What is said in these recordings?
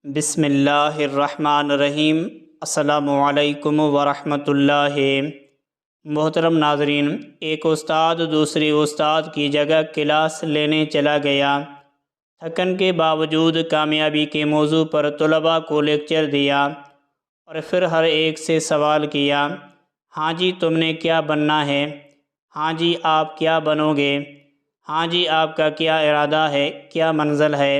بسم اللہ الرحمن الرحیم۔ السلام علیکم ورحمۃ اللہ۔ محترم ناظرین، ایک استاد دوسری استاد کی جگہ کلاس لینے چلا گیا۔ تھکن کے باوجود کامیابی کے موضوع پر طلباء کو لیکچر دیا اور پھر ہر ایک سے سوال کیا، ہاں جی تم نے کیا بننا ہے؟ ہاں جی آپ کیا بنو گے؟ ہاں جی آپ کا کیا ارادہ ہے، کیا منزل ہے؟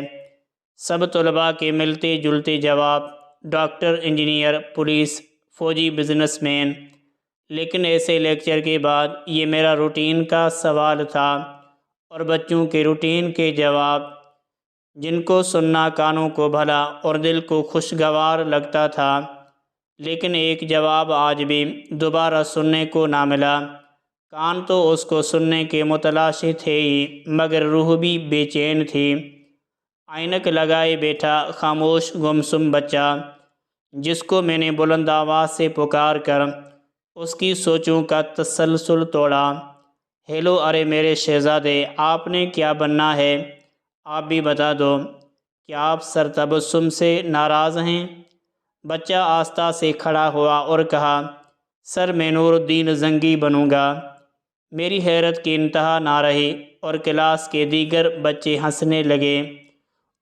سب طلباء کے ملتے جلتے جواب، ڈاکٹر، انجینئر، پولیس، فوجی، بزنس مین۔ لیکن ایسے لیکچر کے بعد یہ میرا روٹین کا سوال تھا اور بچوں کے روٹین کے جواب، جن کو سننا کانوں کو بھلا اور دل کو خوشگوار لگتا تھا، لیکن ایک جواب آج بھی دوبارہ سننے کو نہ ملا۔ کان تو اس کو سننے کے متلاشی تھے ہی، مگر روح بھی بے چین تھی۔ اینک لگائے بیٹھا خاموش گمسم بچہ، جس کو میں نے بلند آواز سے پکار کر اس کی سوچوں کا تسلسل توڑا۔ ہیلو، ارے میرے شہزادے، آپ نے کیا بننا ہے؟ آپ بھی بتا دو۔ کیا آپ سر تبسم سے ناراض ہیں؟ بچہ آہستہ سے کھڑا ہوا اور کہا، سر میں نور الدین زنگی بنوں گا۔ میری حیرت کی انتہا نہ رہی اور کلاس کے دیگر بچے ہنسنے لگے۔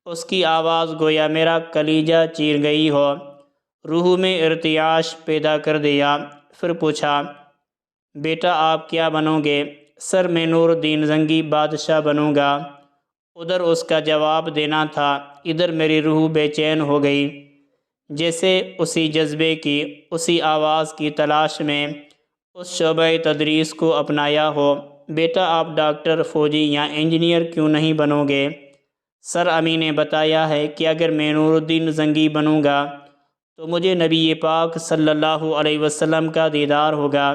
اس کی آواز گویا میرا کلیجہ چیر گئی ہو، روح میں ارتعاش پیدا کر دیا۔ پھر پوچھا، بیٹا آپ کیا بنو گے؟ سر میں نور الدین زنگی بادشاہ بنوں گا۔ ادھر اس کا جواب دینا تھا، ادھر میری روح بے چین ہو گئی، جیسے اسی جذبے کی، اسی آواز کی تلاش میں اس شعبہ تدریس کو اپنایا ہو۔ بیٹا آپ ڈاکٹر، فوجی یا انجینئر کیوں نہیں بنو گے؟ سر امی نے بتایا ہے کہ اگر میں نور الدین زنگی بنوں گا تو مجھے نبی پاک صلی اللہ علیہ وسلم کا دیدار ہوگا۔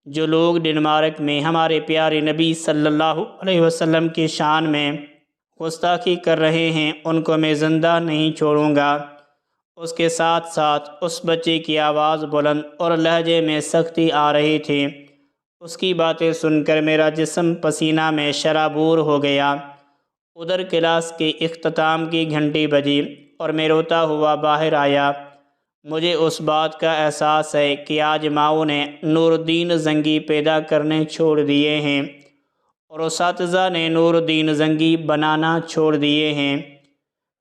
جو لوگ ڈنمارک میں ہمارے پیارے نبی صلی اللہ علیہ وسلم کی شان میں گستاخی کر رہے ہیں، ان کو میں زندہ نہیں چھوڑوں گا۔ اس کے ساتھ ساتھ اس بچے کی آواز بلند اور لہجے میں سختی آ رہی تھی۔ اس کی باتیں سن کر میرا جسم پسینہ میں شرابور ہو گیا۔ ادھر کلاس کے اختتام کی گھنٹی بجی اور میں روتا ہوا باہر آیا۔ مجھے اس بات کا احساس ہے کہ آج ماؤں نے نور الدین زنگی پیدا کرنے چھوڑ دیے ہیں اور اساتذہ نے نور الدین زنگی بنانا چھوڑ دیے ہیں۔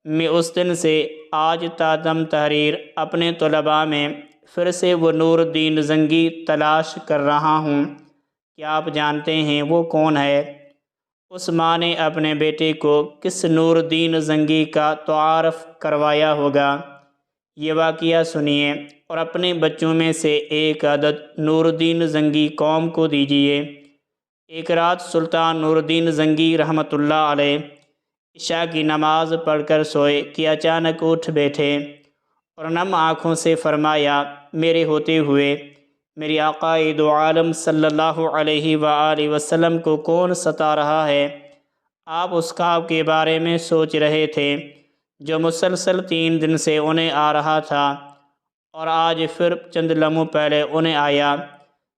میں اس دن سے آج تا دم تحریر اپنے طلباء میں پھر سے وہ نور الدین زنگی تلاش کر رہا ہوں۔ کیا آپ جانتے ہیں وہ کون ہے؟ اس ماں نے اپنے بیٹے کو کس نور الدین زنگی کا تعارف کروایا ہوگا؟ یہ واقعہ سنیے اور اپنے بچوں میں سے ایک عدد نور الدین زنگی قوم کو دیجیے۔ ایک رات سلطان نور الدین زنگی رحمۃ اللہ علیہ عشاء کی نماز پڑھ کر سوئے کہ اچانک اٹھ بیٹھے اور نم آنکھوں سے فرمایا، میرے ہوتے ہوئے میری آقائے دو عالم صلی اللہ علیہ وآلہ وسلم کو کون ستا رہا ہے؟ آپ اس خواب کے بارے میں سوچ رہے تھے جو مسلسل 3 دن سے انہیں آ رہا تھا اور آج پھر چند لمحوں پہلے انہیں آیا،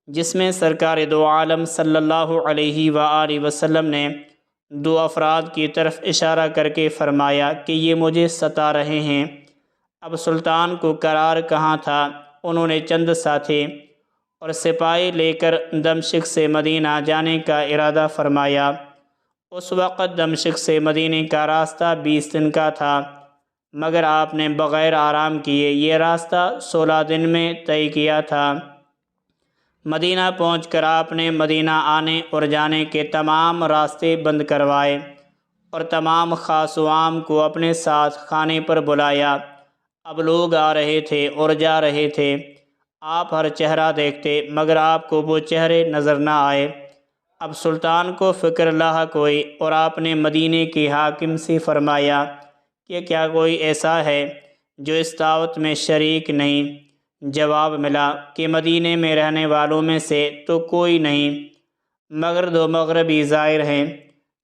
جس میں سرکار دو عالم صلی اللہ علیہ وآلہ وسلم نے 2 افراد کی طرف اشارہ کر کے فرمایا کہ یہ مجھے ستا رہے ہیں۔ اب سلطان کو قرار کہاں تھا؟ انہوں نے چند ساتھی اور سپاہی لے کر دمشق سے مدینہ جانے کا ارادہ فرمایا۔ اس وقت دمشق سے مدینہ کا راستہ 20 دن کا تھا، مگر آپ نے بغیر آرام کیے یہ راستہ 16 دن میں طے کیا تھا۔ مدینہ پہنچ کر آپ نے مدینہ آنے اور جانے کے تمام راستے بند کروائے اور تمام خاص و عام کو اپنے ساتھ خانے پر بلایا۔ اب لوگ آ رہے تھے اور جا رہے تھے، آپ ہر چہرہ دیکھتے مگر آپ کو وہ چہرے نظر نہ آئے۔ اب سلطان کو فکر لاحق ہوئی اور آپ نے مدینے کے حاکم سے فرمایا کہ کیا کوئی ایسا ہے جو اس دعوت میں شریک نہیں؟ جواب ملا کہ مدینے میں رہنے والوں میں سے تو کوئی نہیں، مگر 2 مغربی زائر ہیں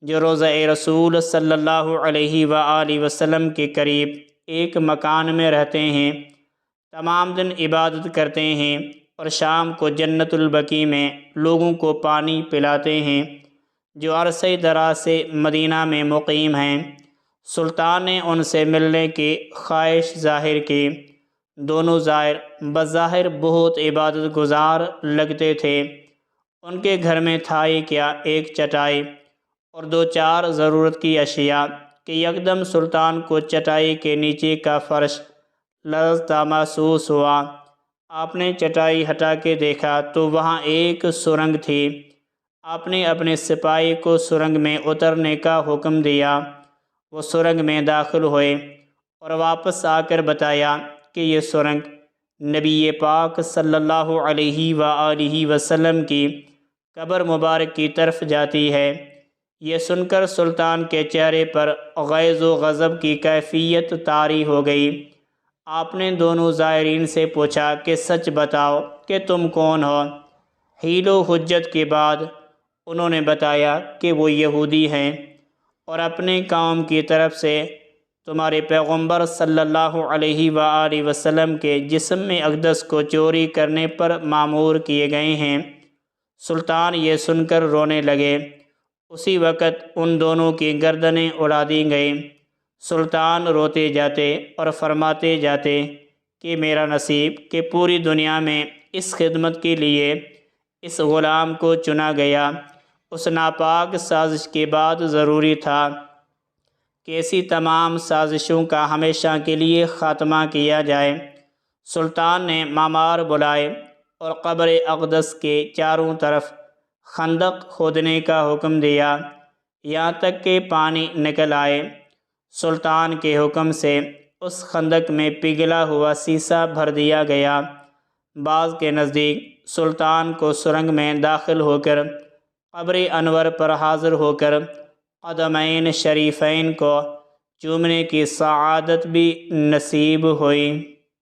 جو روضہ رسول صلی اللہ علیہ وآلہ وسلم کے قریب ایک مکان میں رہتے ہیں، تمام دن عبادت کرتے ہیں اور شام کو جنت البقیع میں لوگوں کو پانی پلاتے ہیں، جو عرصہ دراز سے مدینہ میں مقیم ہیں۔ سلطان نے ان سے ملنے کی خواہش ظاہر کی۔ دونوں زائر بظاہر بہت عبادت گزار لگتے تھے۔ ان کے گھر میں تھا ہی کیا، ایک چٹائی اور دو چار ضرورت کی اشیاء کہ یکدم سلطان کو چٹائی کے نیچے کا فرش لرزتا محسوس ہوا۔ آپ نے چٹائی ہٹا کے دیکھا تو وہاں ایک سرنگ تھی۔ آپ نے اپنے سپاہی کو سرنگ میں اترنے کا حکم دیا۔ وہ سرنگ میں داخل ہوئے اور واپس آ کر بتایا کہ یہ سرنگ نبی پاک صلی اللہ علیہ وآلہ وسلم کی قبر مبارک کی طرف جاتی ہے۔ یہ سن کر سلطان کے چہرے پر غیظ و غضب کی کیفیت طاری ہو گئی۔ آپ نے دونوں زائرین سے پوچھا کہ سچ بتاؤ کہ تم کون ہو؟ حیل و حجت کے بعد انہوں نے بتایا کہ وہ یہودی ہیں اور اپنے قوم کی طرف سے تمہارے پیغمبر صلی اللہ علیہ وآلہ وسلم کے جسم میں اقدس کو چوری کرنے پر مامور کیے گئے ہیں۔ سلطان یہ سن کر رونے لگے۔ اسی وقت ان دونوں کی گردنیں اڑا دی گئیں۔ سلطان روتے جاتے اور فرماتے جاتے کہ میرا نصیب کہ پوری دنیا میں اس خدمت کے لیے اس غلام کو چنا گیا۔ اس ناپاک سازش کے بعد ضروری تھا کہ ایسی تمام سازشوں کا ہمیشہ کے لیے خاتمہ کیا جائے۔ سلطان نے معمار بلائے اور قبر اقدس کے چاروں طرف خندق کھودنے کا حکم دیا یہاں تک کہ پانی نکل آئے۔ سلطان کے حکم سے اس خندق میں پگھلا ہوا سیسہ بھر دیا گیا۔ بعض کے نزدیک سلطان کو سرنگ میں داخل ہو کر قبر انور پر حاضر ہو کر قدمین شریفین کو چومنے کی سعادت بھی نصیب ہوئی۔